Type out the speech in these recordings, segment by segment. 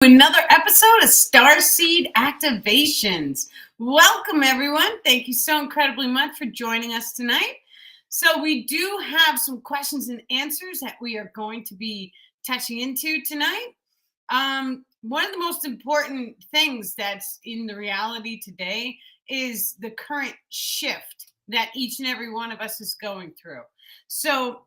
Another episode of Starseed Activations. Welcome, everyone. Thank you so incredibly much for joining us tonight. So, we do have some questions and answers that we are going to be touching into tonight. One of the most important things that's in the reality today is the current shift that each and every one of us is going through. So,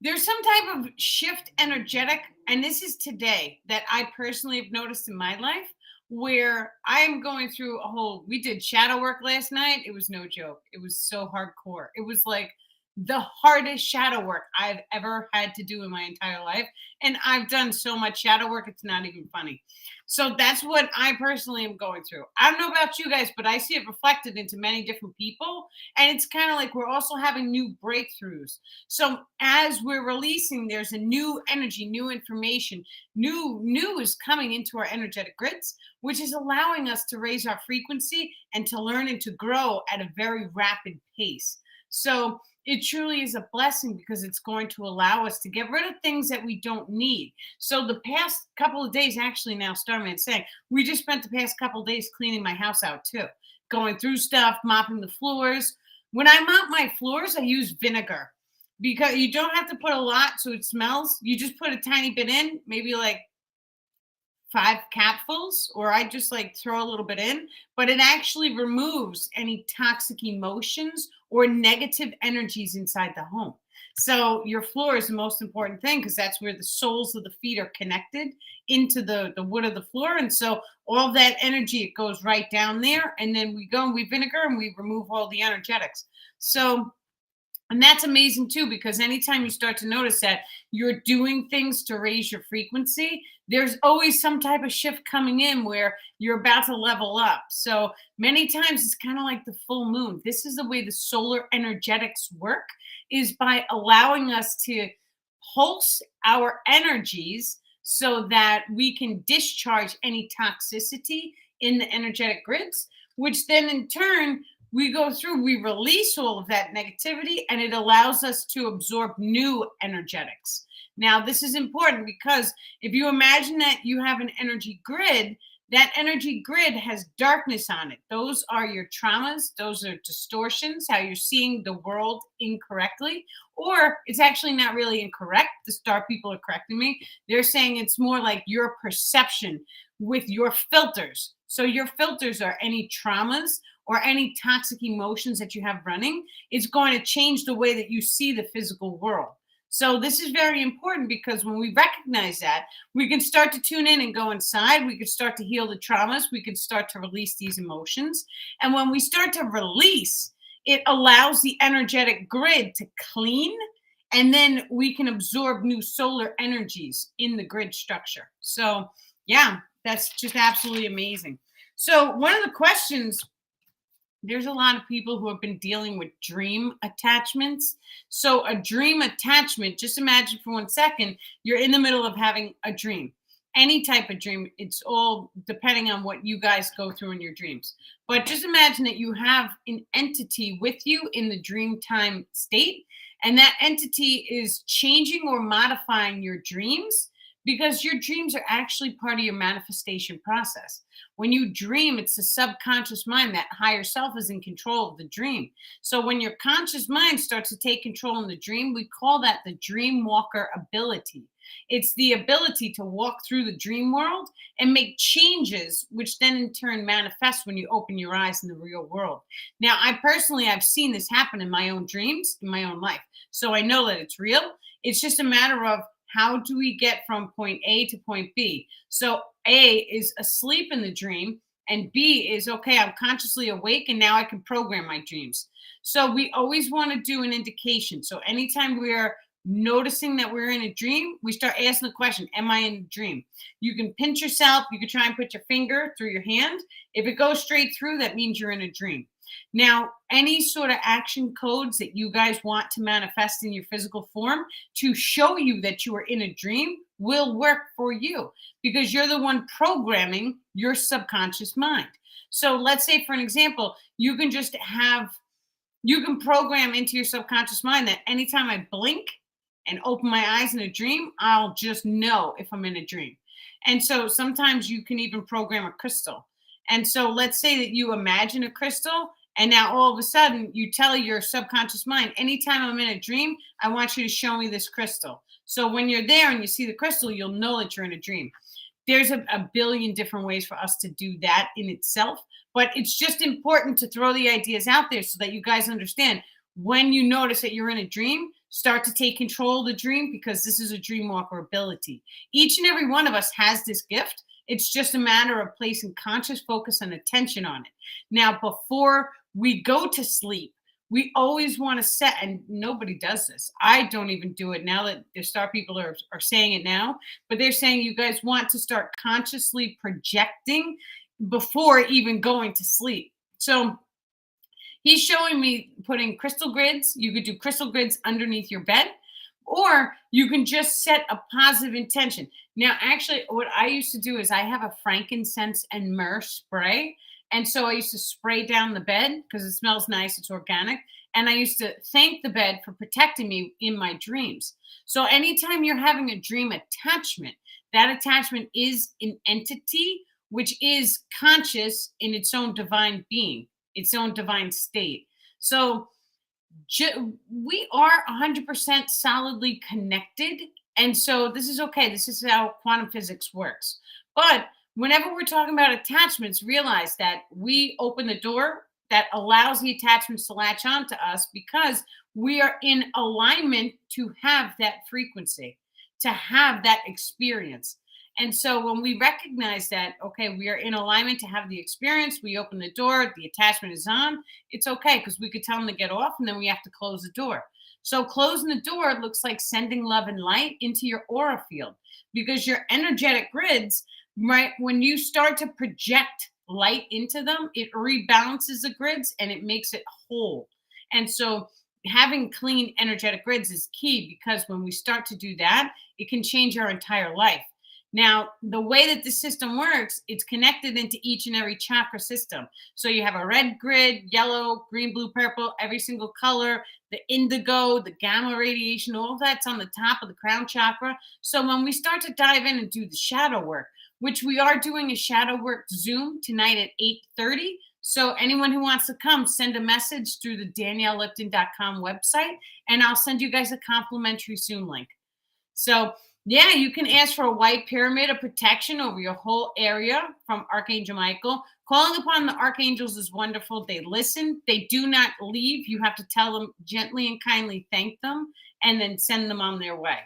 there's some type of shift energetic, and this is today that I personally have noticed in my life where I am going through we did shadow work last night. It was no joke. It was so hardcore. It was like the hardest shadow work I've ever had to do in my entire life. And I've done so much shadow work, it's not even funny. So that's what I personally am going through. I don't know about you guys, but I see it reflected into many different people. And it's kind of like we're also having new breakthroughs. So as we're releasing, there's a new energy, new information, new is coming into our energetic grids, which is allowing us to raise our frequency and to learn and to grow at a very rapid pace. So it truly is a blessing because it's going to allow us to get rid of things that we don't need. So the past couple of days, actually now Starman's saying, we just spent the past couple of days cleaning my house out too, going through stuff, mopping the floors. When I mop my floors, I use vinegar because you don't have to put a lot so it smells. You just put a tiny bit in, maybe like 5 capfuls, or I just like throw a little bit in, but it actually removes any toxic emotions or negative energies inside the home. So your floor is the most important thing because that's where the soles of the feet are connected into the wood of the floor. And so all that energy, it goes right down there. And then we go and we vinegar and we remove all the energetics. So and that's amazing too, because anytime you start to notice that you're doing things to raise your frequency, there's always some type of shift coming in where you're about to level up. So many times it's kind of like the full moon. This is the way the solar energetics work, is by allowing us to pulse our energies so that we can discharge any toxicity in the energetic grids, which then in turn we go through, we release all of that negativity, and it allows us to absorb new energetics. Now, this is important because if you imagine that you have an energy grid, that energy grid has darkness on it. Those are your traumas, those are distortions, how you're seeing the world incorrectly, or it's actually not really incorrect. The star people are correcting me. They're saying it's more like your perception with your filters. So your filters are any traumas or any toxic emotions that you have running. It's going to change the way that you see the physical world. So this is very important because when we recognize that, we can start to tune in and go inside. We can start to heal the traumas. We can start to release these emotions. And when we start to release, it allows the energetic grid to clean, and then we can absorb new solar energies in the grid structure. So yeah, that's just absolutely amazing. So one of the questions, there's a lot of people who have been dealing with dream attachments. So a dream attachment, just imagine for 1 second, you're in the middle of having a dream. Any type of dream, it's all depending on what you guys go through in your dreams. But just imagine that you have an entity with you in the dream time state, and that entity is changing or modifying your dreams because your dreams are actually part of your manifestation process. When you dream, it's the subconscious mind, that higher self is in control of the dream. So when your conscious mind starts to take control in the dream, we call that the dream walker ability. It's the ability to walk through the dream world and make changes, which then in turn manifest when you open your eyes in the real world. Now, I've seen this happen in my own dreams, in my own life. So I know that it's real. It's just a matter of how do we get from point A to point B? So A is asleep in the dream, and B is, okay, I'm consciously awake, and now I can program my dreams. So we always want to do an indication. So anytime we're noticing that we're in a dream, we start asking the question, am I in a dream? You can pinch yourself. You can try and put your finger through your hand. If it goes straight through, that means you're in a dream. Now, any sort of action codes that you guys want to manifest in your physical form to show you that you are in a dream will work for you because you're the one programming your subconscious mind. So let's say, for an example, you can program into your subconscious mind that anytime I blink and open my eyes in a dream, I'll just know if I'm in a dream. And so sometimes you can even program a crystal. And so let's say that you imagine a crystal, and now all of a sudden you tell your subconscious mind, anytime I'm in a dream, I want you to show me this crystal. So when you're there and you see the crystal, you'll know that you're in a dream. There's a billion different ways for us to do that in itself, but it's just important to throw the ideas out there so that you guys understand. When you notice that you're in a dream, start to take control of the dream, because this is a dream walker ability. Each and every one of us has this gift. It's just a matter of placing conscious focus and attention on it. Now, before we go to sleep, we always want to set, and nobody does this. I don't even do it now that the star people are saying it now, but they're saying you guys want to start consciously projecting before even going to sleep. So he's showing me putting crystal grids. You could do crystal grids underneath your bed, or you can just set a positive intention. Now, actually, what I used to do is I have a frankincense and myrrh spray. And so I used to spray down the bed because it smells nice, it's organic. And I used to thank the bed for protecting me in my dreams. So anytime you're having a dream attachment, that attachment is an entity which is conscious in its own divine being, its own divine state. So we are 100% solidly connected. And so this is okay. This is how quantum physics works. But whenever we're talking about attachments, realize that we open the door that allows the attachments to latch on to us, because we are in alignment to have that frequency, to have that experience. And so when we recognize that, okay, we are in alignment to have the experience, we open the door, the attachment is on, it's okay, because we could tell them to get off and then we have to close the door. So closing the door looks like sending love and light into your aura field, because your energetic grids, right, when you start to project light into them, it rebalances the grids and it makes it whole. And so having clean energetic grids is key, because when we start to do that, it can change our entire life. Now, the way that the system works, it's connected into each and every chakra system. So you have a red grid, yellow, green, blue, purple, every single color, the indigo, the gamma radiation, all of that's on the top of the crown chakra. So when we start to dive in and do the shadow work, which we are doing a shadow work Zoom tonight at 8:30. So anyone who wants to come, send a message through the daniellelipton.com website, and I'll send you guys a complimentary Zoom link. So yeah, you can ask for a white pyramid of protection over your whole area from Archangel Michael. Calling upon the archangels is wonderful. They listen. They do not leave. You have to tell them gently and kindly, thank them, and then send them on their way.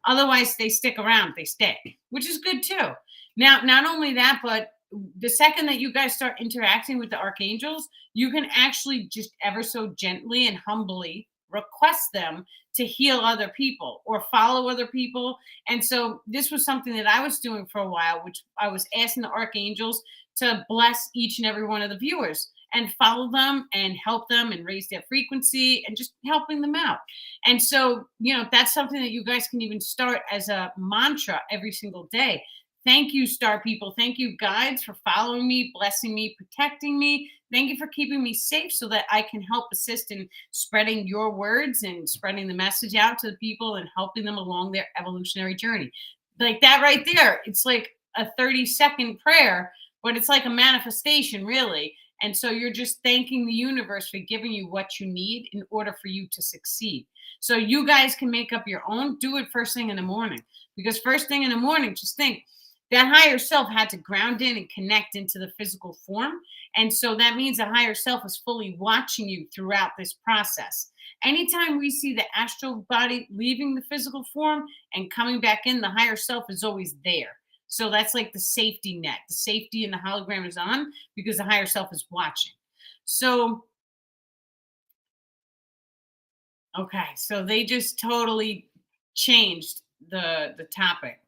Otherwise, they stick around. They stay, which is good too. Now, not only that, but the second that you guys start interacting with the archangels, you can actually just ever so gently and humbly request them to heal other people or follow other people. And so this was something that I was doing for a while, which I was asking the archangels to bless each and every one of the viewers and follow them and help them and raise their frequency and just helping them out. And so, that's something that you guys can even start as a mantra every single day. Thank you, star people. Thank you, guides, for following me, blessing me, protecting me. Thank you for keeping me safe so that I can help assist in spreading your words and spreading the message out to the people and helping them along their evolutionary journey. Like that right there, it's like a 30-second prayer, but it's like a manifestation, really. And so you're just thanking the universe for giving you what you need in order for you to succeed. So you guys can make up your own. Do it first thing in the morning, because first thing in the morning, just think, that higher self had to ground in and connect into the physical form. And so that means the higher self is fully watching you throughout this process. Anytime we see the astral body leaving the physical form and coming back in, the higher self is always there. So that's like the safety net. The safety in the hologram is on because the higher self is watching. So, okay, so they just totally changed the topic.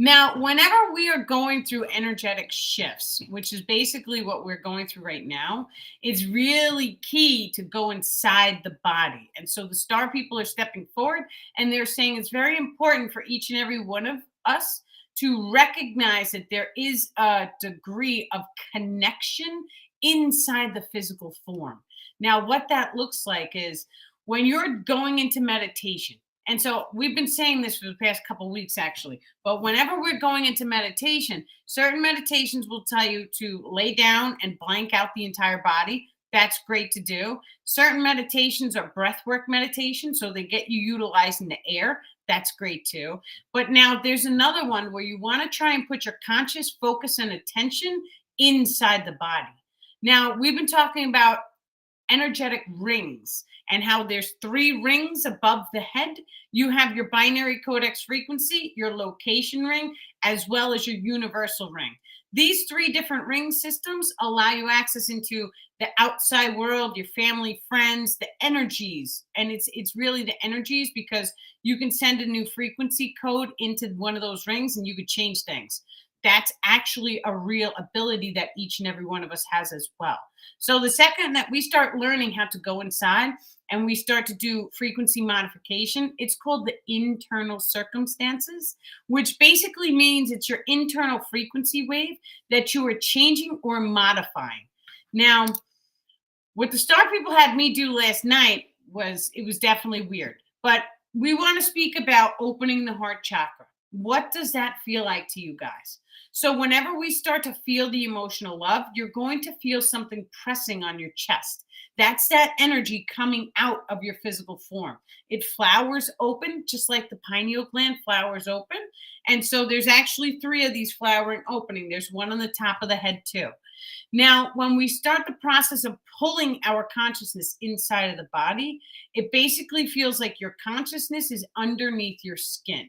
Now, whenever we are going through energetic shifts, which is basically what we're going through right now, it's really key to go inside the body. And so the star people are stepping forward and they're saying it's very important for each and every one of us to recognize that there is a degree of connection inside the physical form. Now, what that looks like is when you're going into meditation, And so we've been saying this for the past couple of weeks, actually. But whenever we're going into meditation, certain meditations will tell you to lay down and blank out the entire body. That's great to do. Certain meditations are breath work meditation, so they get you utilizing the air. That's great too. But now there's another one where you want to try and put your conscious focus and attention inside the body. Now, we've been talking about energetic rings and how there's three rings above the head. You have your binary codex frequency, your location ring, as well as your universal ring. These three different ring systems allow you access into the outside world, your family, friends, the energies. And it's really the energies, because you can send a new frequency code into one of those rings and you could change things. That's actually a real ability that each and every one of us has as well. So the second that we start learning how to go inside and we start to do frequency modification, it's called the internal circumstances, which basically means it's your internal frequency wave that you are changing or modifying. Now, what the star people had me do last night was definitely weird, but we want to speak about opening the heart chakra. What does that feel like to you guys? So whenever we start to feel the emotional love, you're going to feel something pressing on your chest. That's that energy coming out of your physical form. It flowers open, just like the pineal gland flowers open. And so there's actually three of these flowering opening. There's one on the top of the head too. Now, when we start the process of pulling our consciousness inside of the body, it basically feels like your consciousness is underneath your skin.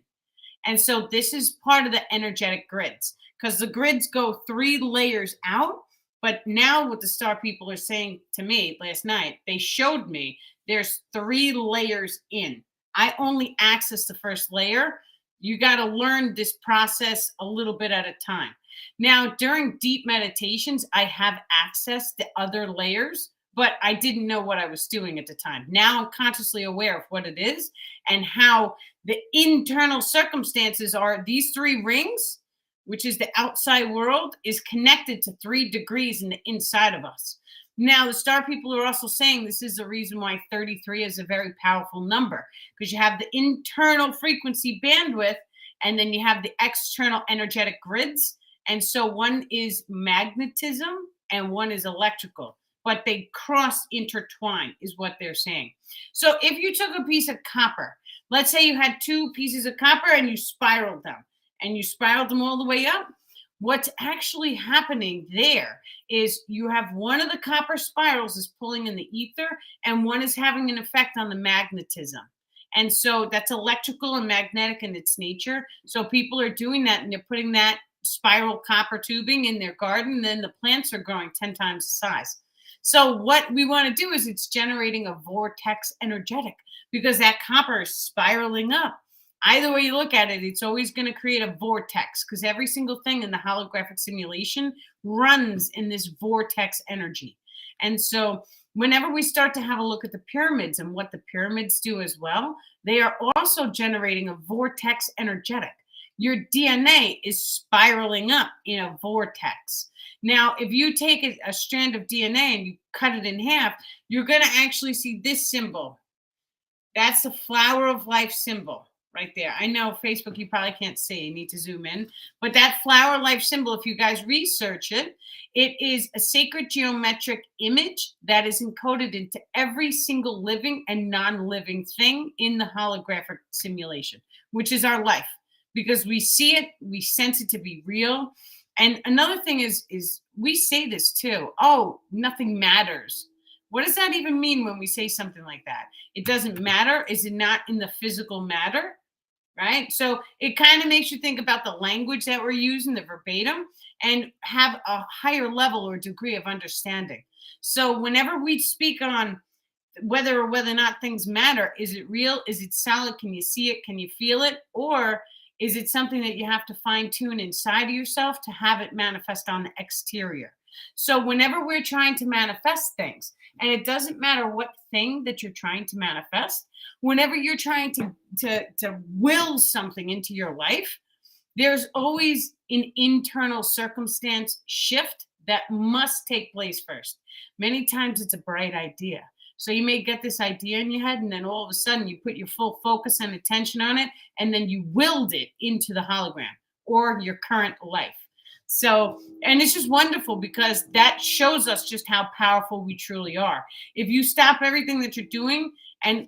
And so this is part of the energetic grids, because the grids go three layers out. But now what the star people are saying to me last night, they showed me there's three layers in. I only access the first layer. You got to learn this process a little bit at a time. Now, during deep meditations, I have access to other layers, but I didn't know what I was doing at the time. Now I'm consciously aware of what it is and how the internal circumstances are. These three rings, which is the outside world, is connected to 3 degrees in the inside of us. Now, the star people are also saying this is the reason why 33 is a very powerful number, because you have the internal frequency bandwidth and then you have the external energetic grids. And so one is magnetism and one is electrical, but they cross intertwine, is what they're saying. So if you took a piece of copper, let's say you had 2 pieces of copper and you spiraled them all the way up, what's actually happening there is you have one of the copper spirals is pulling in the ether and one is having an effect on the magnetism. And so that's electrical and magnetic in its nature. So people are doing that and they're putting that spiral copper tubing in their garden, and then the plants are growing 10 times the size. So what we want to do is it's generating a vortex energetic, because that copper is spiraling up. Either way you look at it, it's always going to create a vortex, because every single thing in the holographic simulation runs in this vortex energy. And so whenever we start to have a look at the pyramids and what the pyramids do as well, they are also generating a vortex energetic. Your DNA is spiraling up in a vortex. Now, if you take a strand of DNA and you cut it in half, you're going to actually see this symbol. That's the flower of life symbol right there. I know Facebook, you probably can't see. You need to zoom in. But that flower life symbol, if you guys research it, it is a sacred geometric image that is encoded into every single living and non-living thing in the holographic simulation, which is our life. Because we see it, we sense it to be real. And another thing is we say this too. Oh, nothing matters. What does that even mean when we say something like that? It doesn't matter. Is it not in the physical matter? Right? So it kind of makes you think about the language that we're using, the verbatim, and have a higher level or degree of understanding. So whenever we speak on whether or not things matter, is it real? Is it solid? Can you see it? Can you feel it? Or is it something that you have to fine tune inside of yourself to have it manifest on the exterior? So whenever we're trying to manifest things, and it doesn't matter what thing that you're trying to manifest, whenever you're trying to will something into your life, there's always an internal circumstance shift that must take place first. Many times it's a bright idea. So you may get this idea in your head, and then all of a sudden you put your full focus and attention on it, and then you willed it into the hologram or your current life. So, and it's just wonderful because that shows us just how powerful we truly are. If you stop everything that you're doing, and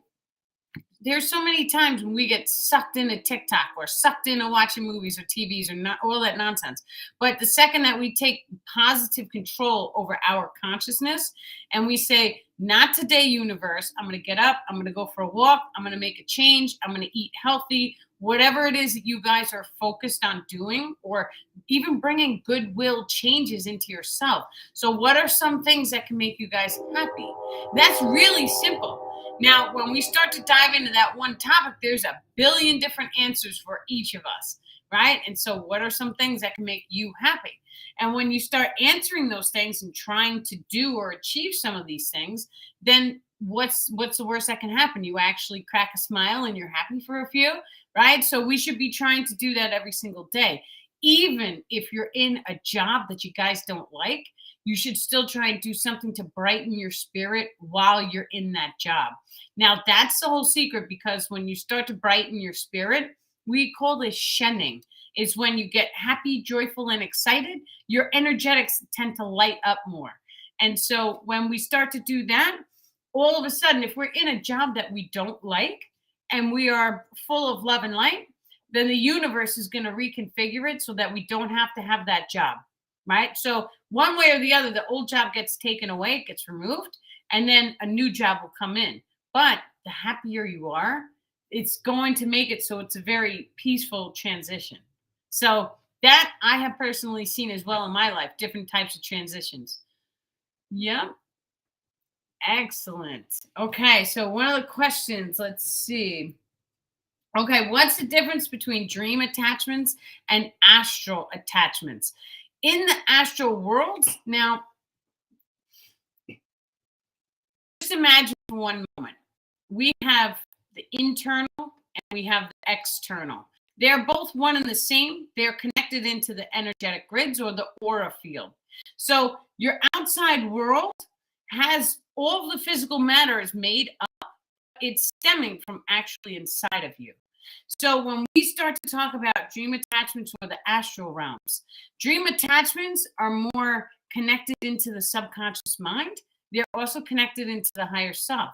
there's so many times when we get sucked into TikTok or sucked into watching movies or TVs or not all that nonsense. But the second that we take positive control over our consciousness and we say, not today, universe, I'm going to get up, I'm going to go for a walk, I'm going to make a change, I'm going to eat healthy, whatever it is that you guys are focused on doing, or even bringing goodwill changes into yourself. So, what are some things that can make you guys happy? That's really simple. Now, when we start to dive into that one topic, there's a billion different answers for each of us, right? And so, what are some things that can make you happy? And when you start answering those things and trying to do or achieve some of these things, then what's the worst that can happen? You actually crack a smile and you're happy for a few, right? So we should be trying to do that every single day. Even if you're in a job that you guys don't like, you should still try and do something to brighten your spirit while you're in that job. Now, that's the whole secret, because when you start to brighten your spirit, we call this shenning. It's when you get happy, joyful, and excited, your energetics tend to light up more. And so when we start to do that, all of a sudden, if we're in a job that we don't like and we are full of love and light, then the universe is going to reconfigure it so that we don't have to have that job, right? So one way or the other, the old job gets taken away, it gets removed, and then a new job will come in. But the happier you are, it's going to make it so it's a very peaceful transition. So that I have personally seen as well in my life, different types of transitions. Yeah. Excellent. Okay, so one of the questions, let's see. Okay, what's the difference between dream attachments and astral attachments? In the astral world, now, just imagine for one moment, we have the internal and we have the external. They're both one and the same. They're connected into the energetic grids or the aura field. So your outside world has all of the physical matter is made up. It's stemming from actually inside of you. So when we start to talk about dream attachments or the astral realms, dream attachments are more connected into the subconscious mind. They're also connected into the higher self.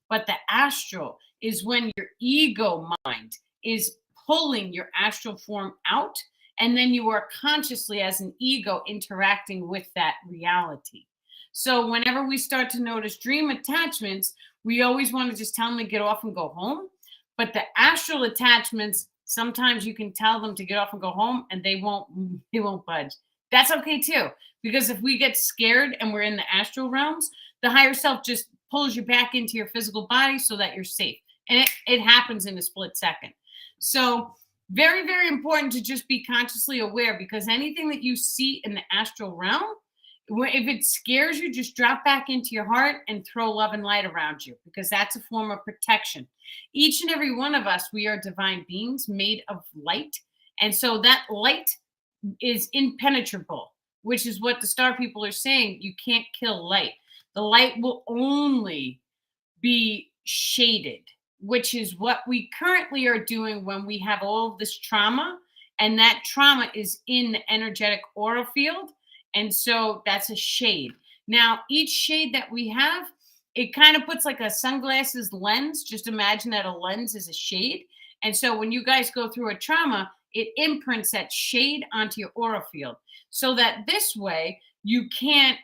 But the astral is when your ego mind is pulling your astral form out, and then you are consciously as an ego interacting with that reality. So whenever we start to notice dream attachments, we always want to just tell them to get off and go home. But the astral attachments, sometimes you can tell them to get off and go home and they won't budge. That's okay too. Because if we get scared and we're in the astral realms, the higher self just pulls you back into your physical body so that you're safe. And it happens in a split second. So very, very important to just be consciously aware, because anything that you see in the astral realm, if it scares you, just drop back into your heart and throw love and light around you, because that's a form of protection. Each and every one of us, we are divine beings made of light. And so that light is impenetrable, which is what the star people are saying. You can't kill light. The light will only be shaded, which is what we currently are doing when we have all of this trauma. And that trauma is in the energetic aura field. And so that's a shade. Now, each shade that we have, it kind of puts like a sunglasses lens. Just imagine that a lens is a shade. And so when you guys go through a trauma, it imprints that shade onto your aura field, so that this way you can't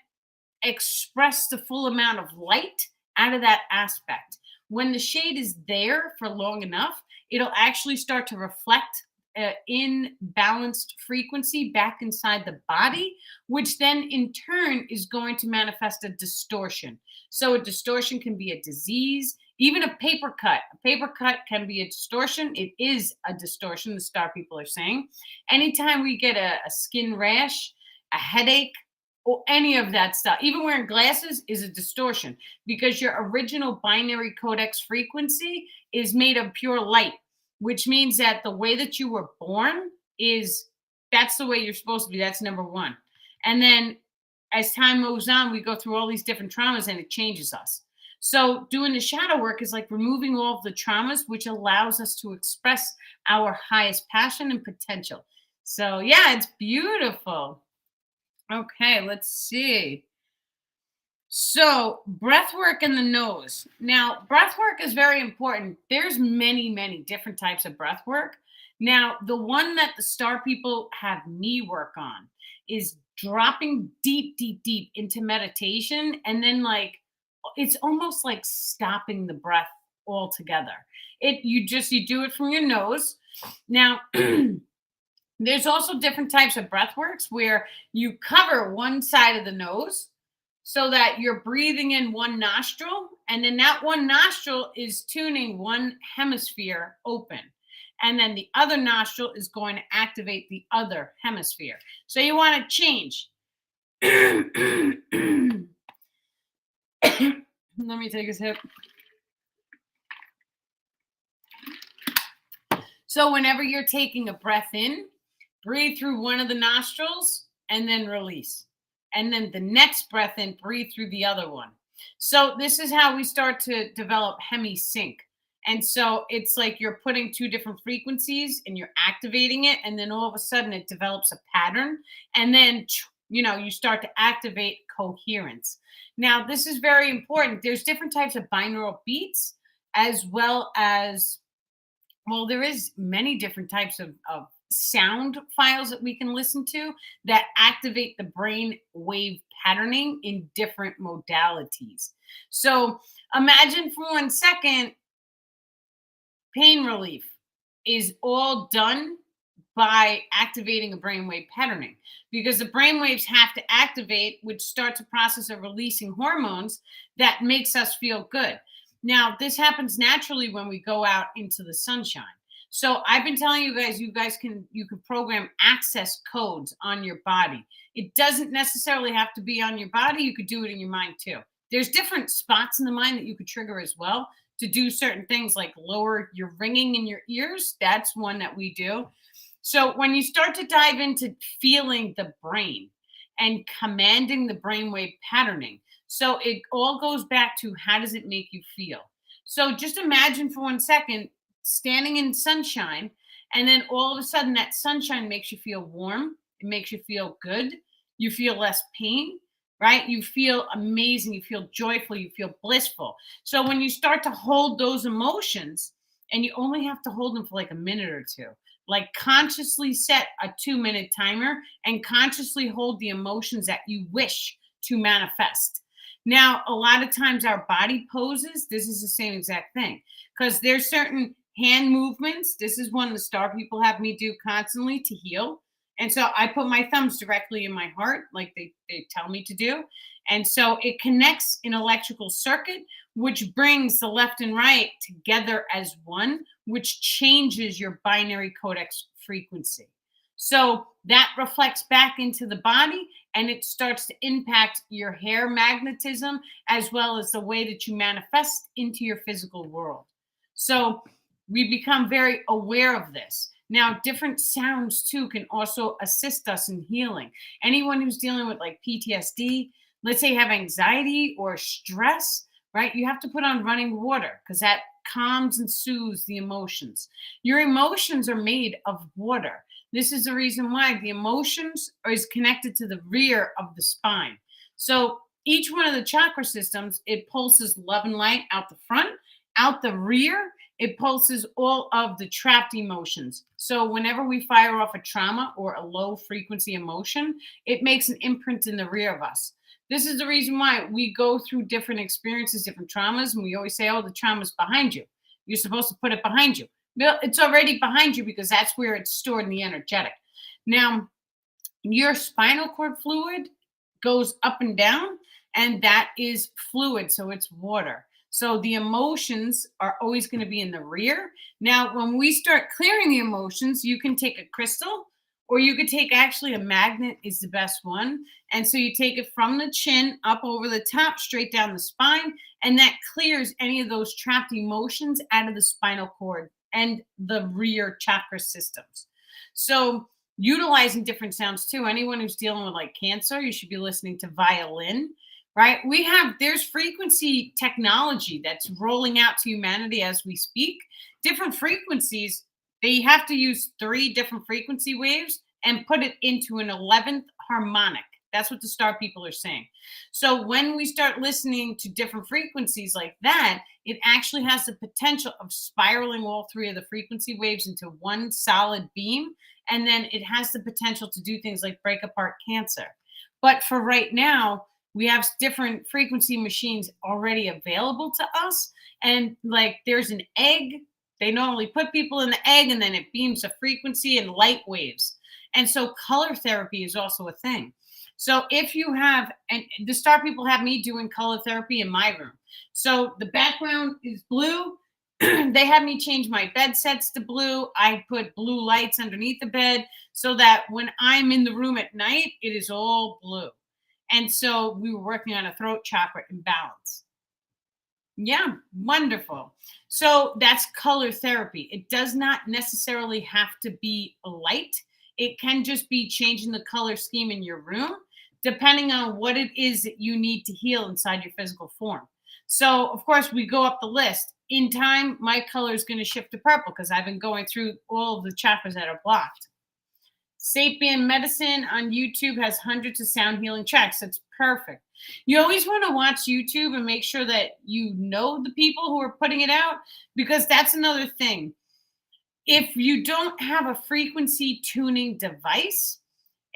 express the full amount of light out of that aspect. When the shade is there for long enough, it'll actually start to reflect in balanced frequency back inside the body, which then in turn is going to manifest a distortion. So a distortion can be a disease, even a paper cut. A paper cut can be a distortion. It is a distortion, the star people are saying. Anytime we get a skin rash, a headache, or any of that stuff, even wearing glasses is a distortion, because your original binary codex frequency is made of pure light, which means that the way that you were born that's the way you're supposed to be. That's number one. And then as time moves on, we go through all these different traumas and it changes us. So doing the shadow work is like removing all of the traumas, which allows us to express our highest passion and potential. So yeah, it's beautiful. Okay, let's see. So, breath work in the nose. Now, breath work is very important. There's many, many different types of breath work. Now, the one that the star people have me work on is dropping deep, deep, deep into meditation. And then, like, it's almost like stopping the breath altogether. You do it from your nose. Now, there's also different types of breath works where you cover one side of the nose so that you're breathing in one nostril, and then that one nostril is tuning one hemisphere open. And then the other nostril is going to activate the other hemisphere. So you want to change. Let me take a sip. So whenever you're taking a breath in, breathe through one of the nostrils and then release. And then the next breath in, breathe through the other one. So this is how we start to develop hemi sync. And so it's like you're putting two different frequencies and you're activating it. And then all of a sudden it develops a pattern. And then, you start to activate coherence. Now, this is very important. There's different types of binaural beats as well as, well, there is many different types of sound files that we can listen to that activate the brain wave patterning in different modalities. So imagine for 1 second, pain relief is all done by activating a brainwave patterning, because the brainwaves have to activate, which starts a process of releasing hormones that makes us feel good. Now, this happens naturally when we go out into the sunshine. So I've been telling you guys you can program access codes on your body. It doesn't necessarily have to be on your body. You could do it in your mind too. There's different spots in the mind that you could trigger as well to do certain things, like lower your ringing in your ears. That's one that we do. So when you start to dive into feeling the brain and commanding the brainwave patterning, so it all goes back to, how does it make you feel? So just imagine for 1 second standing in sunshine, and then all of a sudden that sunshine makes you feel warm. It makes you feel good. You feel less pain, right? You feel amazing. You feel joyful. You feel blissful. So when you start to hold those emotions, and you only have to hold them for like a minute or two, like consciously set a 2-minute timer and consciously hold the emotions that you wish to manifest. Now, a lot of times our body poses, this is the same exact thing, because there's certain hand movements. This is one the star people have me do constantly to heal. And so I put my thumbs directly in my heart, like they tell me to do. And so it connects an electrical circuit, which brings the left and right together as one, which changes your binary codex frequency. So that reflects back into the body, and it starts to impact your hair magnetism as well as the way that you manifest into your physical world. So we become very aware of this. Now, different sounds too can also assist us in healing. Anyone who's dealing with like PTSD, let's say have anxiety or stress, right? You have to put on running water because that calms and soothes the emotions. Your emotions are made of water. This is the reason why the emotions is connected to the rear of the spine. So each one of the chakra systems, it pulses love and light out the front, out the rear. It pulses all of the trapped emotions. So whenever we fire off a trauma or a low frequency emotion, it makes an imprint in the rear of us. This is the reason why we go through different experiences, different traumas, and we always say, oh, the trauma's behind you. You're supposed to put it behind you. Well, it's already behind you because that's where it's stored in the energetic. Now, your spinal cord fluid goes up and down, and that is fluid, so it's water. So the emotions are always going to be in the rear. Now, when we start clearing the emotions, you can take a crystal, or you could take, actually a magnet is the best one. And so you take it from the chin up over the top, straight down the spine, and that clears any of those trapped emotions out of the spinal cord and the rear chakra systems. So utilizing different sounds too. Anyone who's dealing with like cancer, you should be listening to violin, right? There's frequency technology that's rolling out to humanity as we speak. Different frequencies, they have to use three different frequency waves and put it into an 11th harmonic. That's what the star people are saying. So when we start listening to different frequencies like that, it actually has the potential of spiraling all three of the frequency waves into one solid beam. And then it has the potential to do things like break apart cancer. But for right now, we have different frequency machines already available to us. And like there's an egg. They normally put people in the egg and then it beams a frequency and light waves. And so color therapy is also a thing. So if you have, and the star people have me doing color therapy in my room. So the background is blue. They have me change my bed sets to blue. I put blue lights underneath the bed so that when I'm in the room at night, it is all blue. And so we were working on a throat chakra imbalance. Yeah, wonderful. So that's color therapy. It does not necessarily have to be a light. It can just be changing the color scheme in your room, depending on what it is that you need to heal inside your physical form. So, of course, we go up the list. In time, my color is going to shift to purple because I've been going through all of the chakras that are blocked. Sapien Medicine on YouTube has hundreds of sound healing tracks. That's perfect. You always want to watch YouTube and make sure that you know the people who are putting it out, because that's another thing. If you don't have a frequency tuning device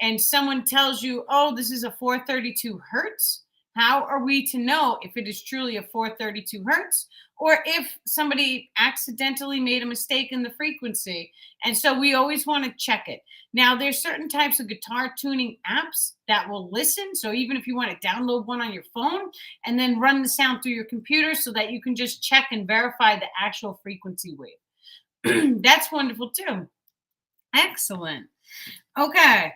and someone tells you, oh, this is a 432 hertz, how are we to know if it is truly a 432 hertz or if somebody accidentally made a mistake in the frequency? And so we always want to check it. Now, there's certain types of guitar tuning apps that will listen. So even if you want to download one on your phone and then run the sound through your computer so that you can just check and verify the actual frequency wave. That's wonderful too. Excellent. Okay.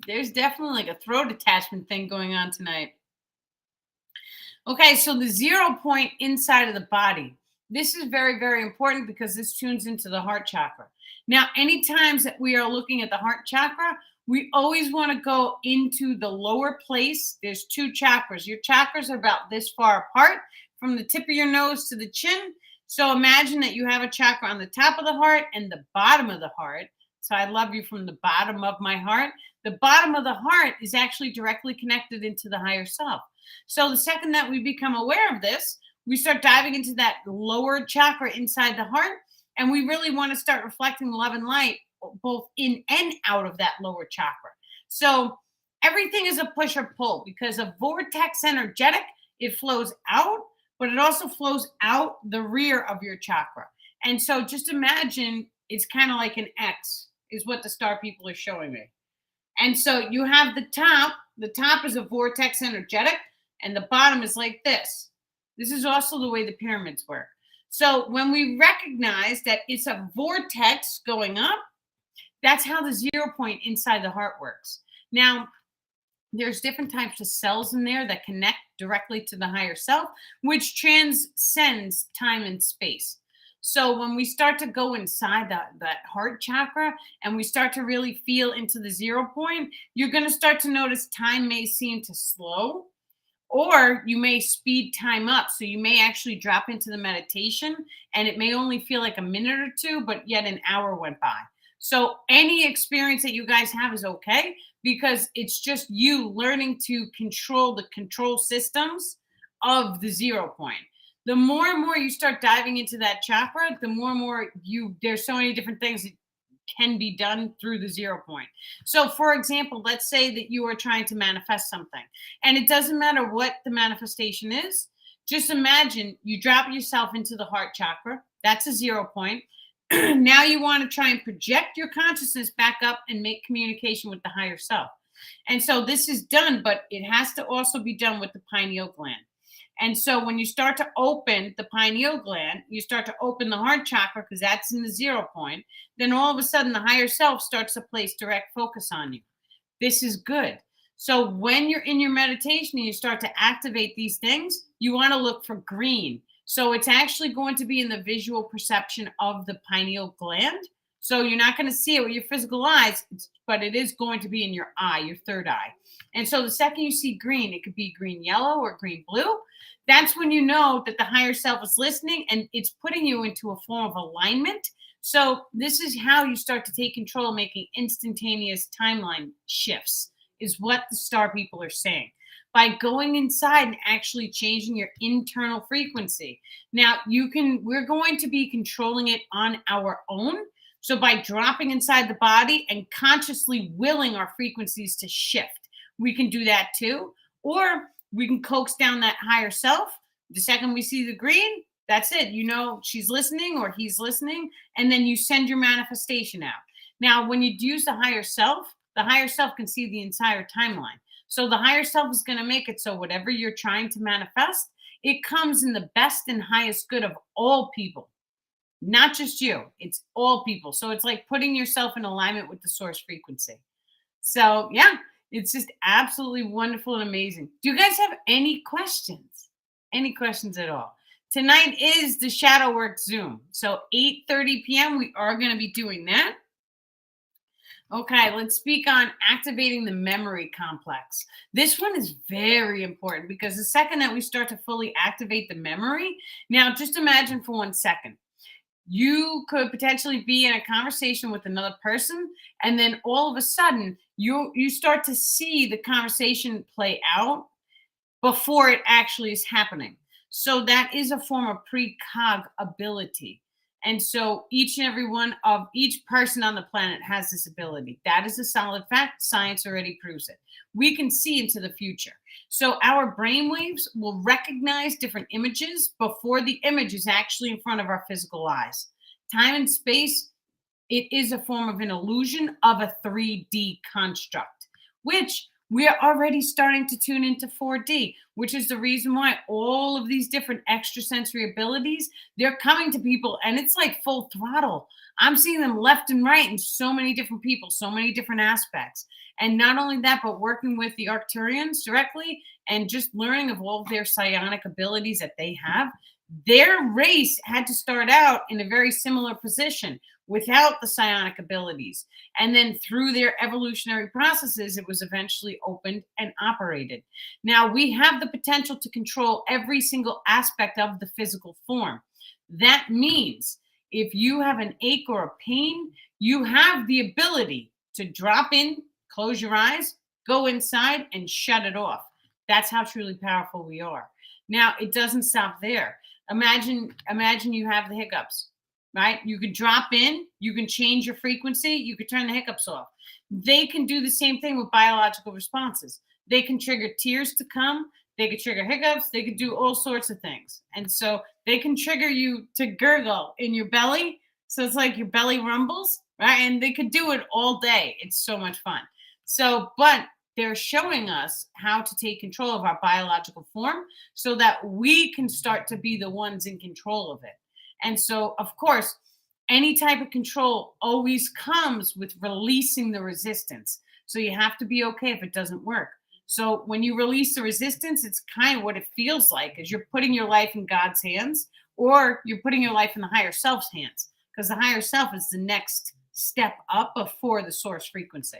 There's definitely like a throat attachment thing going on tonight. Okay, so the 0 point inside of the body. This is very, very important because this tunes into the heart chakra. Now, any times that we are looking at the heart chakra, we always want to go into the lower place. There's two chakras. Your chakras are about this far apart from the tip of your nose to the chin. So imagine that you have a chakra on the top of the heart and the bottom of the heart. So I love you from the bottom of my heart. The bottom of the heart is actually directly connected into the higher self. So the second that we become aware of this, we start diving into that lower chakra inside the heart. And we really want to start reflecting love and light both in and out of that lower chakra. So everything is a push or pull because a vortex energetic, it flows out, but it also flows out the rear of your chakra. And so just imagine it's kind of like an X is what the star people are showing me. And so you have the top is a vortex energetic, and the bottom is like this. This is also the way the pyramids work. So when we recognize that it's a vortex going up, that's how the 0 point inside the heart works. Now, there's different types of cells in there that connect directly to the higher self, which transcends time and space. So when we start to go inside that heart chakra and we start to really feel into the 0 point, you're going to start to notice time may seem to slow, or you may speed time up. So you may actually drop into the meditation and it may only feel like a minute or two, but yet an hour went by. So any experience that you guys have is okay because it's just you learning to control the control systems of the 0 point. The more and more you start diving into that chakra, the more and more there's so many different things that can be done through the 0 point. So for example, let's say that you are trying to manifest something and it doesn't matter what the manifestation is. Just imagine you drop yourself into the heart chakra. That's a 0 point. Now you want to try and project your consciousness back up and make communication with the higher self. And so this is done, but it has to also be done with the pineal gland. And so when you start to open the pineal gland, you start to open the heart chakra because that's in the 0 point, then all of a sudden the higher self starts to place direct focus on you. This is good. So when you're in your meditation and you start to activate these things, you want to look for green. So it's actually going to be in the visual perception of the pineal gland. So you're not going to see it with your physical eyes, but it is going to be in your eye, your third eye. And so the second you see green, it could be green yellow or green blue. That's when you know that the higher self is listening and it's putting you into a form of alignment. So this is how you start to take control, making instantaneous timeline shifts, is what the star people are saying. By going inside and actually changing your internal frequency. Now, we're going to be controlling it on our own. So by dropping inside the body and consciously willing our frequencies to shift, we can do that too. Or we can coax down that higher self. The second we see the green, that's it. You know she's listening or he's listening, and then you send your manifestation out. Now, when you use the higher self can see the entire timeline. So the higher self is going to make it so whatever you're trying to manifest, it comes in the best and highest good of all people, not just you. It's all people. So it's like putting yourself in alignment with the source frequency. So yeah, it's just absolutely wonderful and amazing. Do you guys have any questions? Any questions at all? Tonight is the Shadow Work Zoom. So 8:30 p.m. we are going to be doing that. Okay, let's speak on activating the memory complex. This one is very important because the second that we start to fully activate the memory, now just imagine for 1 second, you could potentially be in a conversation with another person, and then all of a sudden you start to see the conversation play out before it actually is happening. So that is a form of precog ability. And so each and every one of each person on the planet has this ability. That is a solid fact. Science already proves it. We can see into the future. So our brainwaves will recognize different images before the image is actually in front of our physical eyes. Time and space, it is a form of an illusion of a 3D construct, which we are already starting to tune into 4D, which is the reason why all of these different extrasensory abilities, they're coming to people and it's like full throttle. I'm seeing them left and right in so many different people, so many different aspects. And not only that, but working with the Arcturians directly and just learning of all of their psionic abilities that they have. Their race had to start out in a very similar position without the psionic abilities. And then through their evolutionary processes, it was eventually opened and operated. Now we have the potential to control every single aspect of the physical form. That means if you have an ache or a pain, you have the ability to drop in, close your eyes, go inside and shut it off. That's how truly powerful we are. Now, it doesn't stop there. Imagine you have the hiccups, right? You could drop in, you can change your frequency, you could turn the hiccups off. They can do the same thing with biological responses. They can trigger tears to come, they could trigger hiccups, they could do all sorts of things. And so they can trigger you to gurgle in your belly. So it's like your belly rumbles, right? And they could do it all day. It's so much fun. So, but they're showing us how to take control of our biological form so that we can start to be the ones in control of it. And so, of course, any type of control always comes with releasing the resistance. So you have to be okay if it doesn't work. So when you release the resistance, it's kind of what it feels like is you're putting your life in God's hands or you're putting your life in the higher self's hands, because the higher self is the next step up before the source frequency.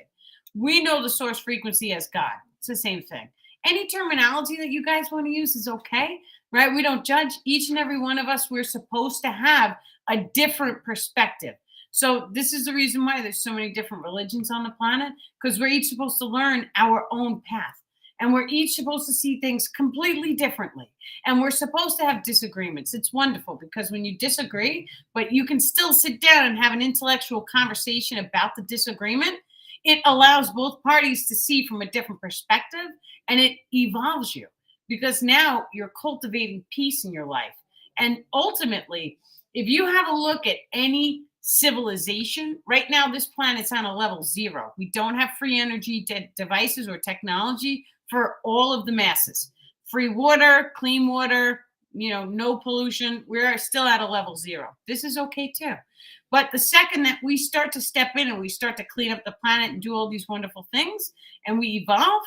We know the source frequency as God. It's the same thing. Any terminology that you guys want to use is okay, right? We don't judge. Each and every one of us, we're supposed to have a different perspective. So this is the reason why there's so many different religions on the planet, because we're each supposed to learn our own path. And we're each supposed to see things completely differently. And we're supposed to have disagreements. It's wonderful because when you disagree, but you can still sit down and have an intellectual conversation about the disagreement, it allows both parties to see from a different perspective and it evolves you because now you're cultivating peace in your life. And ultimately, if you have a look at any civilization, right now this planet's on a level 0. We don't have free energy devices or technology for all of the masses. Free water, clean water, no pollution. We're still at a level 0. This is okay too. But the second that we start to step in and we start to clean up the planet and do all these wonderful things and we evolve,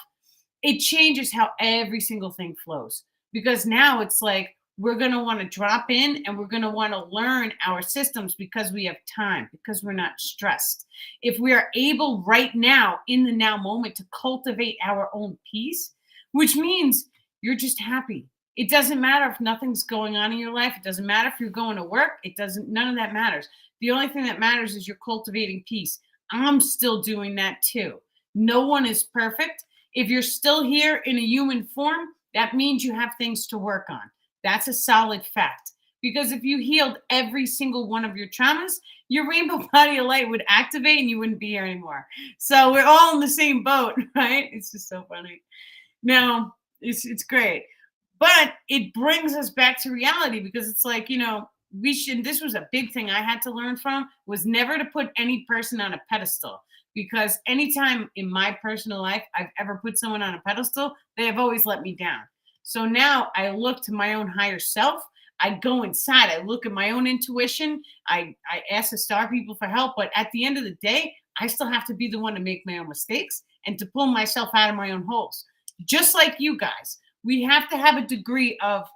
it changes how every single thing flows. Because now it's like we're going to want to drop in and we're going to want to learn our systems because we have time, because we're not stressed. If we are able right now in the now moment to cultivate our own peace, which means you're just happy. It doesn't matter if nothing's going on in your life. It doesn't matter if you're going to work. None of that matters. The only thing that matters is you're cultivating peace. I'm still doing that too. No one is perfect. If you're still here in a human form, that means you have things to work on. That's a solid fact. Because if you healed every single one of your traumas, your rainbow body of light would activate and you wouldn't be here anymore. So we're all in the same boat, right? It's just so funny. Now, it's great. But it brings us back to reality because it's like, we should, this was a big thing I had to learn from, was never to put any person on a pedestal. Because anytime in my personal life I've ever put someone on a pedestal, they have always let me down. So now I look to my own higher self. I go inside. I look at my own intuition. I ask the star people for help. But at the end of the day, I still have to be the one to make my own mistakes and to pull myself out of my own holes. Just like you guys, we have to have a degree of,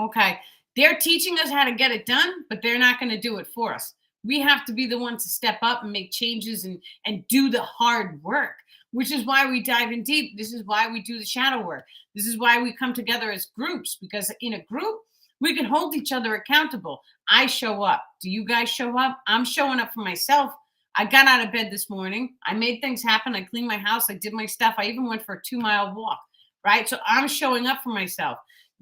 okay, they're teaching us how to get it done, but they're not going to do it for us. We have to be the ones to step up and make changes and do the hard work, which is why we dive in deep. This is why we do the shadow work. This is why we come together as groups, because in a group, we can hold each other accountable. I show up. Do you guys show up? I'm showing up for myself. I got out of bed this morning. I made things happen. I cleaned my house. I did my stuff. I even went for a 2-mile walk, right? So I'm showing up for myself.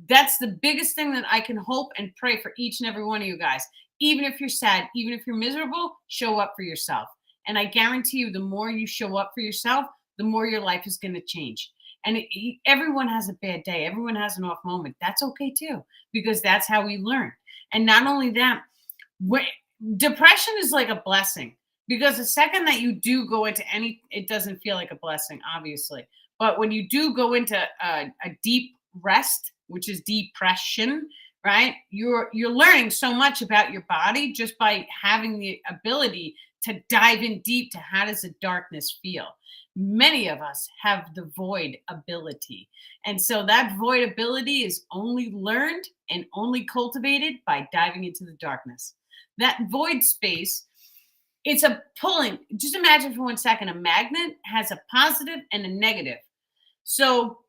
That's the biggest thing that I can hope and pray for each and every one of you guys. Even if you're sad, even if you're miserable, show up for yourself. And I guarantee you, the more you show up for yourself, the more your life is going to change. And everyone has a bad day. Everyone has an off moment. That's okay too, because that's how we learn. And not only that, depression is like a blessing, because the second that you do go into it doesn't feel like a blessing, obviously. But when you do go into a deep rest, which is depression, right? You're learning so much about your body just by having the ability to dive in deep to how does the darkness feel. Many of us have the void ability. And so that void ability is only learned and only cultivated by diving into the darkness. That void space, it's a pulling. Just imagine for 1 second, a magnet has a positive and a negative. So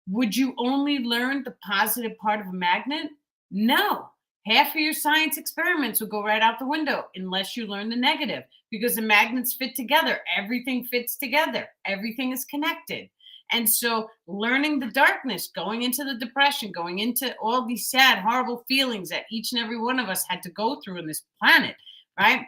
would you only learn the positive part of a magnet? No. Half of your science experiments will go right out the window unless you learn the negative, because the magnets fit together. Everything fits together. Everything is connected. And so learning the darkness, going into the depression, going into all these sad, horrible feelings that each and every one of us had to go through on this planet, right?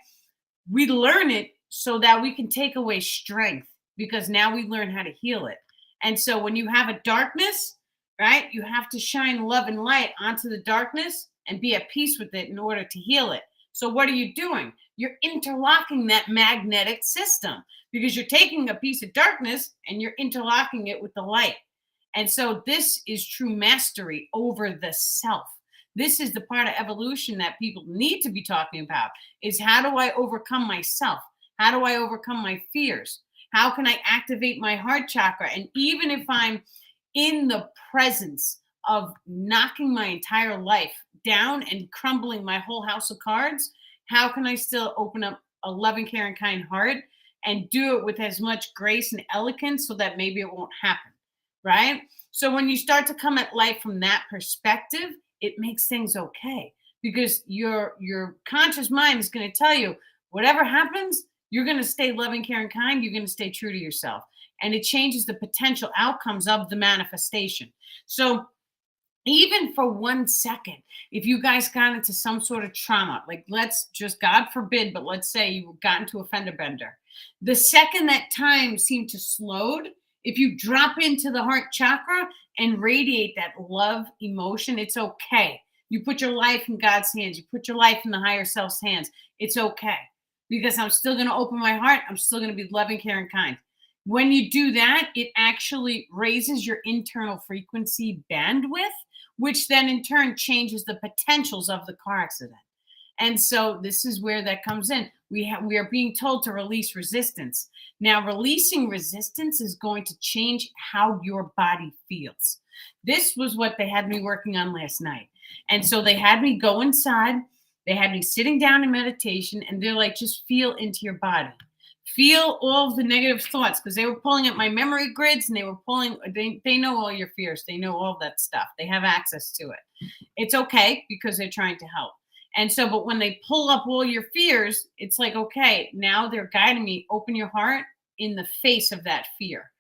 We learn it so that we can take away strength, because now we learn how to heal it. And so when you have a darkness, right, you have to shine love and light onto the darkness and be at peace with it in order to heal it. So what are you doing? You're interlocking that magnetic system, because you're taking a piece of darkness and you're interlocking it with the light. And so this is true mastery over the self. This is the part of evolution that people need to be talking about, is how do I overcome myself? How do I overcome my fears? How can I activate my heart chakra? And even if I'm in the presence of knocking my entire life down and crumbling my whole house of cards, how can I still open up a loving, caring, kind heart and do it with as much grace and elegance so that maybe it won't happen, right? So when you start to come at life from that perspective, it makes things okay, because your conscious mind is going to tell you whatever happens, you're going to stay loving, caring, kind. You're going to stay true to yourself. And it changes the potential outcomes of the manifestation. So even for 1 second, if you guys got into some sort of trauma, like let's just, God forbid, but let's say you got into a fender bender, the second that time seemed to slowed, if you drop into the heart chakra and radiate that love emotion, it's okay. You put your life in God's hands. You put your life in the higher self's hands. It's okay, because I'm still going to open my heart. I'm still going to be loving, caring, kind. When you do that, it actually raises your internal frequency bandwidth, which then in turn changes the potentials of the car accident. And so this is where that comes in. We are being told to release resistance. Now, releasing resistance is going to change how your body feels. This was what they had me working on last night. And so they had me go inside. They had me sitting down in meditation, and they're like, just feel into your body. Feel all of the negative thoughts, because they were pulling at my memory grids, and they were pulling, they know all your fears. They know all that stuff. They have access to it. It's okay because they're trying to help. And so, but when they pull up all your fears, it's like, okay, now they're guiding me. Open your heart in the face of that fear.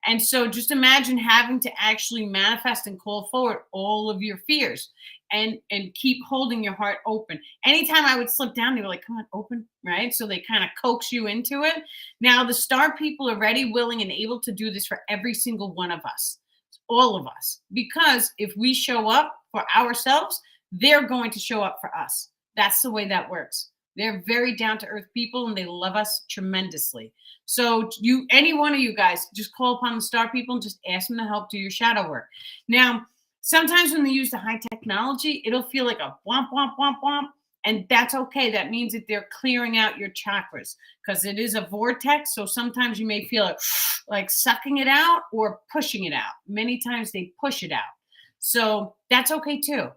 And so just imagine having to actually manifest and call forward all of your fears, and keep holding your heart open. Anytime I would slip down, they were like, come on, open, right? So they kind of coax you into it. Now the star people are ready, willing, and able to do this for every single one of us, all of us. Because if we show up for ourselves, they're going to show up for us. That's the way that works. They're very down to earth people, and they love us tremendously. So you, any one of you guys, just call upon the star people and just ask them to help do your shadow work. Now, sometimes when they use the high technology, it'll feel like a womp, womp, womp, womp. And that's okay. That means that they're clearing out your chakras, because it is a vortex. So sometimes you may feel it like sucking it out or pushing it out. Many times they push it out. So that's okay too.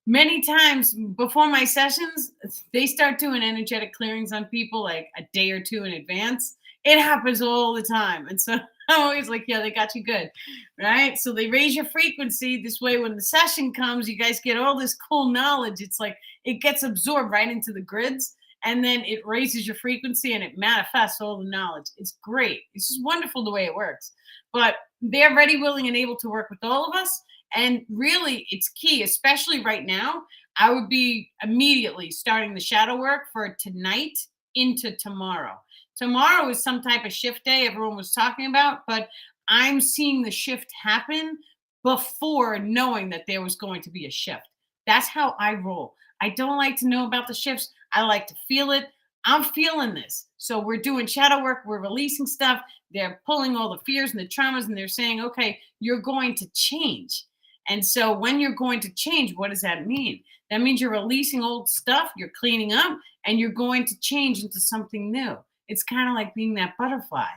Many times before my sessions, they start doing energetic clearings on people like a day or two in advance. It happens all the time. And so I'm always like, yeah, they got you good. Right. So they raise your frequency. This way, when the session comes, you guys get all this cool knowledge. It's like it gets absorbed right into the grids, and then it raises your frequency and it manifests all the knowledge. It's great. It's just wonderful the way it works. But they're ready, willing, and able to work with all of us. And really, it's key, especially right now. I would be immediately starting the shadow work for tonight into tomorrow. Tomorrow is some type of shift day everyone was talking about, but I'm seeing the shift happen before knowing that there was going to be a shift. That's how I roll. I don't like to know about the shifts. I like to feel it. I'm feeling this. So we're doing shadow work. We're releasing stuff. They're pulling all the fears and the traumas, and they're saying, okay, you're going to change. And so when you're going to change, what does that mean? That means you're releasing old stuff, you're cleaning up, and you're going to change into something new. It's kind of like being that butterfly.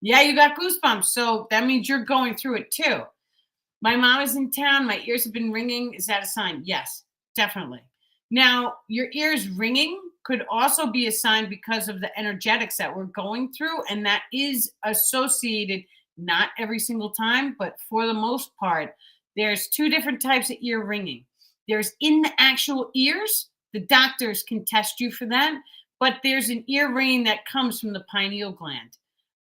Yeah, you got goosebumps. So that means you're going through it too. My mom is in town. My ears have been ringing. Is that a sign? Yes, definitely. Now, your ears ringing could also be a sign because of the energetics that we're going through. And that is associated, not every single time, but for the most part, there's two different types of ear ringing. There's in the actual ears. The doctors can test you for that. But there's an ear ringing that comes from the pineal gland.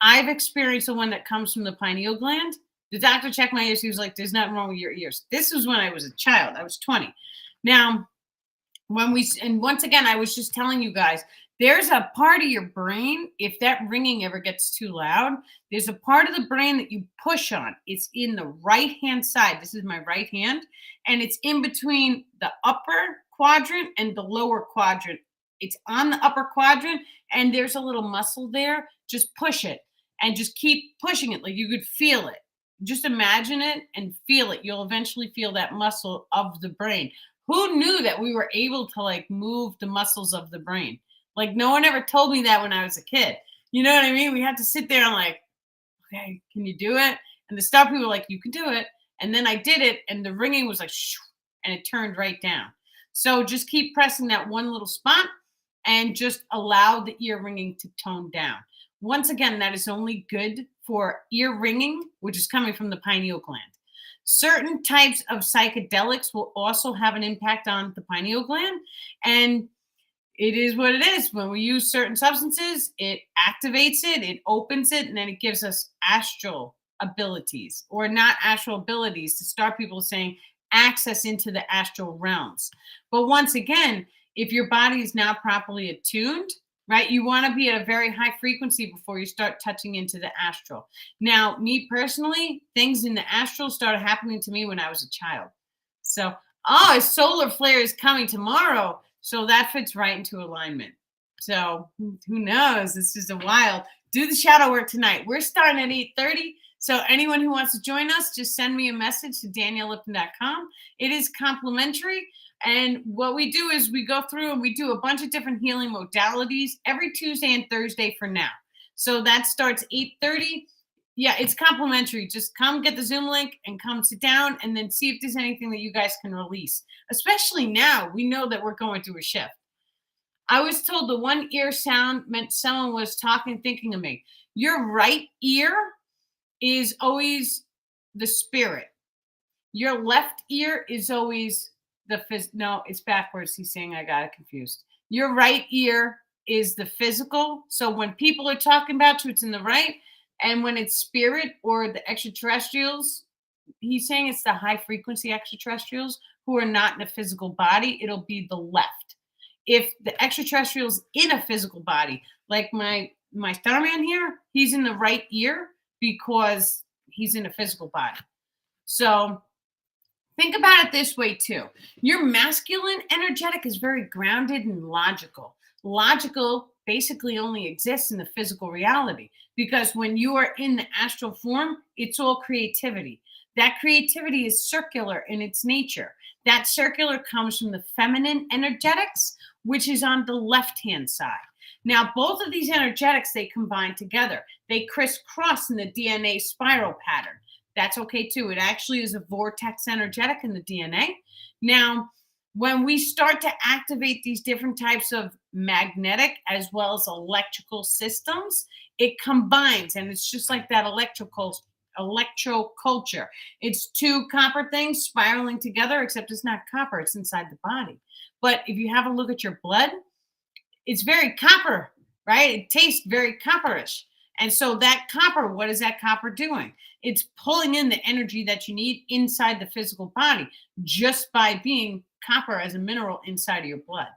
I've experienced the one that comes from the pineal gland. The doctor checked my ears. He was like, there's nothing wrong with your ears. This was when I was a child. I was 20. Now, and once again, I was just telling you guys, there's a part of your brain, if that ringing ever gets too loud, there's a part of the brain that you push on. It's in the right hand side. This is my right hand. And it's in between the upper quadrant and the lower quadrant. It's on the upper quadrant, and there's a little muscle there. Just push it and just keep pushing it like you could feel it. Just imagine it and feel it. You'll eventually feel that muscle of the brain. Who knew that we were able to like move the muscles of the brain? Like no one ever told me that when I was a kid. You know what I mean? We had to sit there and like, okay, can you do it? And the star people were like, you can do it. And then I did it, and the ringing was like, shoo, and it turned right down. So just keep pressing that one little spot and just allow the ear ringing to tone down. Once again, that is only good for ear ringing, which is coming from the pineal gland. Certain types of psychedelics will also have an impact on the pineal gland. And it is what it is. When we use certain substances, it activates it, it opens it, and then it gives us astral abilities, or not astral abilities, to start people saying access into the astral realms. But once again, if your body is now properly attuned, right, you want to be at a very high frequency before you start touching into the astral. Now, me personally, things in the astral started happening to me when I was a child. So, a solar flare is coming tomorrow. So that fits right into alignment. So who knows? This is a wild. Do the shadow work tonight. We're starting at 8:30. So anyone who wants to join us, just send me a message to daniellipton.com. It is complimentary. And what we do is we go through and we do a bunch of different healing modalities every Tuesday and Thursday for now. So that starts 8:30. Yeah, it's complimentary. Just come get the Zoom link and come sit down and then see if there's anything that you guys can release. Especially now, we know that we're going through a shift. I was told the one ear sound meant someone was talking, thinking of me. Your right ear is always the spirit. Your left ear is always the no, it's backwards. He's saying I got it confused. Your right ear is the physical. So when people are talking about you, it's in the right. And when it's spirit or the extraterrestrials, he's saying it's the high frequency extraterrestrials who are not in a physical body, it'll be the left. If the extraterrestrials in a physical body, like my starman here, he's in the right ear because he's in a physical body. So think about it this way too. Your masculine energetic is very grounded and logical. Logical basically only exists in the physical reality because when you are in the astral form, it's all creativity. That creativity is circular in its nature. That circular comes from the feminine energetics, which is on the left hand side. Now, both of these energetics, they combine together. They crisscross in the DNA spiral pattern. That's okay too. It actually is a vortex energetic in the DNA. Now, when we start to activate these different types of magnetic as well as electrical systems, it combines and it's just like that electroculture. It's two copper things spiraling together, except it's not copper, it's inside the body. But if you have a look at your blood, it's very copper, right? It tastes very copperish. And so that copper, what is that copper doing? It's pulling in the energy that you need inside the physical body just by being copper as a mineral inside of your blood.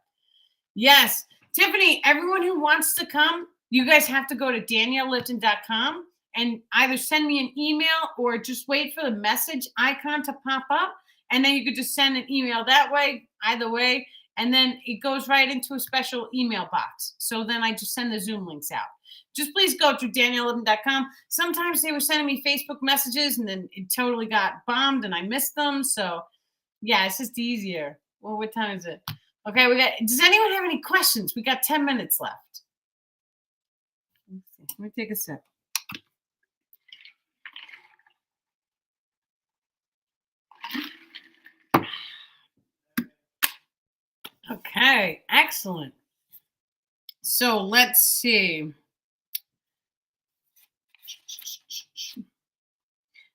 Yes, Tiffany, everyone who wants to come, you guys have to go to daniellelipton.com and either send me an email or just wait for the message icon to pop up. And then you could just send an email that way, either way. And then it goes right into a special email box. So then I just send the Zoom links out. Just please go to daniellelipton.com. Sometimes they were sending me Facebook messages and then it totally got bombed and I missed them. So yeah, it's just easier. Well, what time is it? Okay, does anyone have any questions? We got 10 minutes left. Let me take a sip. Okay, excellent. So let's see.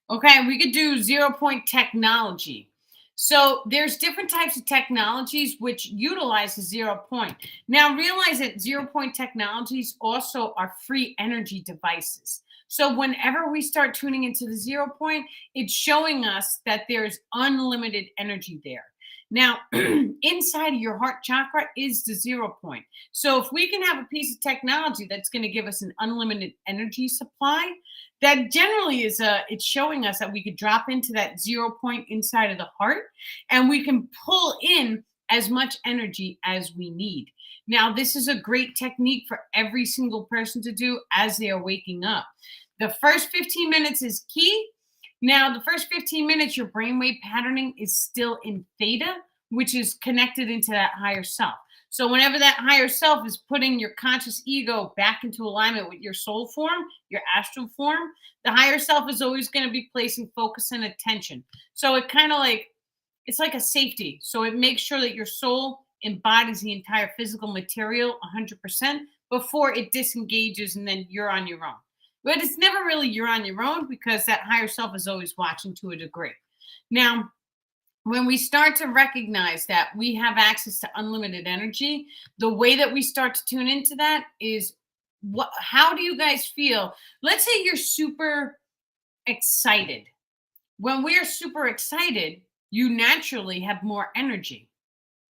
Okay, we could do 0 point technology. So there's different types of technologies which utilize the 0 point. Now realize that 0 point technologies also are free energy devices. So whenever we start tuning into the 0 point, it's showing us that there's unlimited energy there. Now, inside of your heart chakra is the 0 point. So if we can have a piece of technology that's going to give us an unlimited energy supply, that generally is it's showing us that we could drop into that 0 point inside of the heart and we can pull in as much energy as we need. Now, this is a great technique for every single person to do as they are waking up. The first 15 minutes is key. Now, the first 15 minutes, your brainwave patterning is still in theta, which is connected into that higher self. So whenever that higher self is putting your conscious ego back into alignment with your soul form, your astral form, the higher self is always going to be placing focus and attention. So it kind of like, it's like a safety. So it makes sure that your soul embodies the entire physical material 100% before it disengages and then you're on your own. But it's never really you're on your own because that higher self is always watching to a degree. Now, when we start to recognize that we have access to unlimited energy, the way that we start to tune into that is how do you guys feel? Let's say you're super excited. When we're super excited, you naturally have more energy.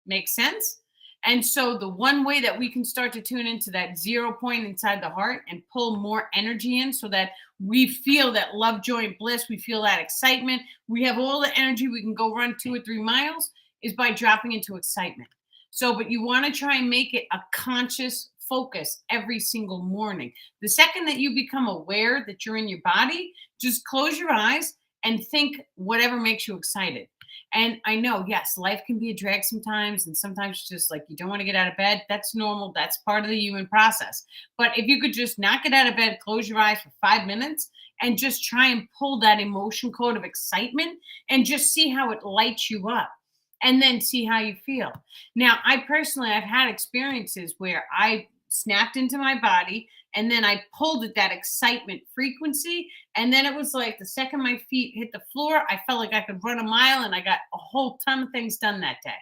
Make sense? And so the one way that we can start to tune into that 0 point inside the heart and pull more energy in so that we feel that love, joy, and bliss, we feel that excitement, we have all the energy, we can go run 2 or 3 miles, is by dropping into excitement. So, but you want to try and make it a conscious focus every single morning. The second that you become aware that you're in your body, just close your eyes and think whatever makes you excited. And I know, yes, life can be a drag sometimes, and sometimes just like you don't want to get out of bed. That's normal. That's part of the human process. But if you could just not get out of bed, close your eyes for 5 minutes, and just try and pull that emotion code of excitement and just see how it lights you up and then see how you feel. Now, I personally, I've had experiences where I snapped into my body and then I pulled at that excitement frequency. And then it was like the second my feet hit the floor, I felt like I could run a mile and I got a whole ton of things done that day.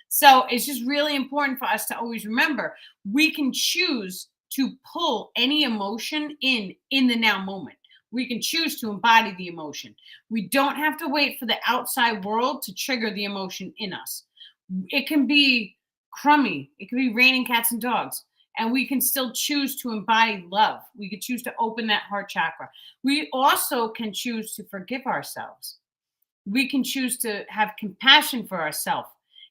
So it's just really important for us to always remember we can choose to pull any emotion in the now moment. We can choose to embody the emotion. We don't have to wait for the outside world to trigger the emotion in us. It can be crummy, it can be raining cats and dogs, and we can still choose to embody love. We could choose to open that heart chakra. We also can choose to forgive ourselves. We can choose to have compassion for ourselves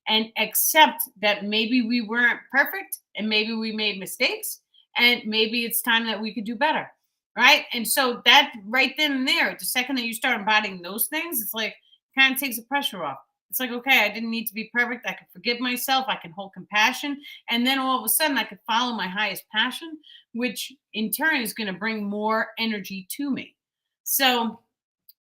and accept that maybe we weren't perfect and maybe we made mistakes and maybe it's time that we could do better. Right. And so that right then and there, the second that you start embodying those things, it's like kind of takes the pressure off. It's like, okay, I didn't need to be perfect. I can forgive myself. I can hold compassion. And then all of a sudden I could follow my highest passion, which in turn is going to bring more energy to me. So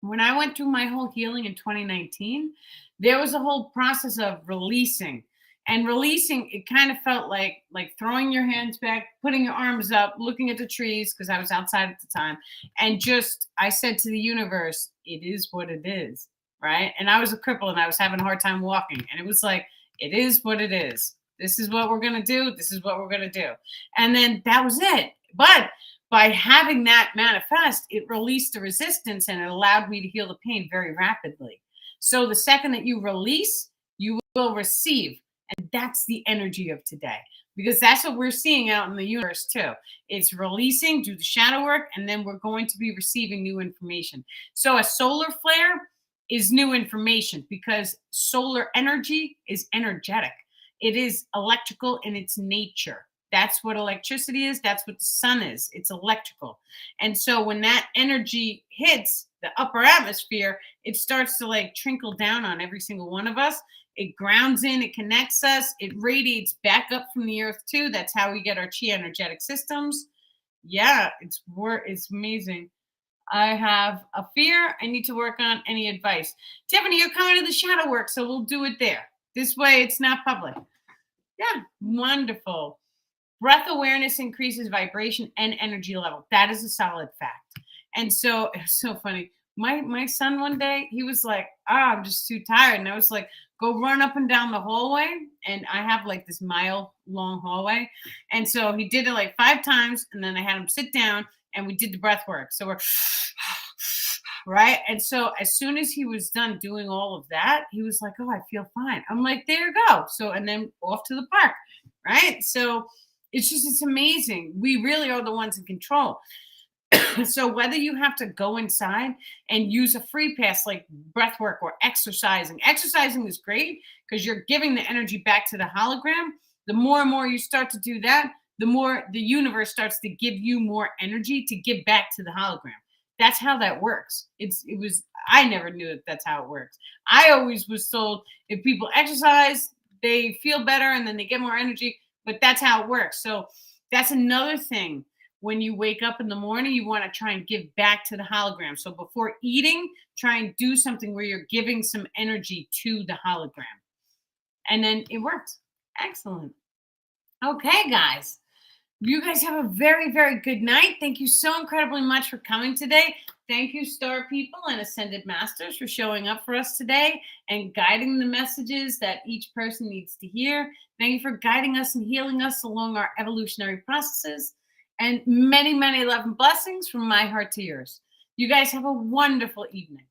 when I went through my whole healing in 2019, there was a whole process of releasing. And releasing, it kind of felt like throwing your hands back, putting your arms up, looking at the trees because I was outside at the time, and just I said to the universe, "It is what it is." Right? And I was a cripple and I was having a hard time walking, and it was like, "It is what it is. This is what we're gonna do. This is what we're gonna do." And then that was it. But by having that manifest, it released the resistance and it allowed me to heal the pain very rapidly. So the second that you release, you will receive. And that's the energy of today because that's what we're seeing out in the universe too. It's releasing, do the shadow work, and then we're going to be receiving new information. So a solar flare is new information because solar energy is energetic. It is electrical in its nature. That's what electricity is. That's what the sun is. It's electrical. And so when that energy hits the upper atmosphere, it starts to like trickle down on every single one of us. It grounds in, it connects us, it radiates back up from the earth too. That's how we get our chi energetic systems. Yeah, it's amazing. I have a fear I need to work on. Any advice? Tiffany, you're coming to the shadow work, so we'll do it there. This way it's not public. Yeah, wonderful. Breath awareness increases vibration and energy level. That is a solid fact. And so it's so funny. My son one day, he was like, I'm just too tired. And I was like, go run up and down the hallway. And I have like this mile long hallway. And so he did it like 5 times. And then I had him sit down and we did the breath work. So we're right. And so as soon as he was done doing all of that, he was like, oh, I feel fine. I'm like, there you go. So, and then off to the park. Right. So it's amazing. We really are the ones in control. So whether you have to go inside and use a free pass like breath work or exercising is great because you're giving the energy back to the hologram. The more and more you start to do that, the more the universe starts to give you more energy to give back to the hologram. That's how that works. I never knew that that's how it works. I always was told if people exercise, they feel better and then they get more energy, but that's how it works. So that's another thing. When you wake up in the morning, you want to try and give back to the hologram. So before eating, try and do something where you're giving some energy to the hologram. And then it works. Excellent. Okay, guys. You guys have a very, very good night. Thank you so incredibly much for coming today. Thank you, Star People and Ascended Masters, for showing up for us today and guiding the messages that each person needs to hear. Thank you for guiding us and healing us along our evolutionary processes. And many, many love and blessings from my heart to yours. You guys have a wonderful evening.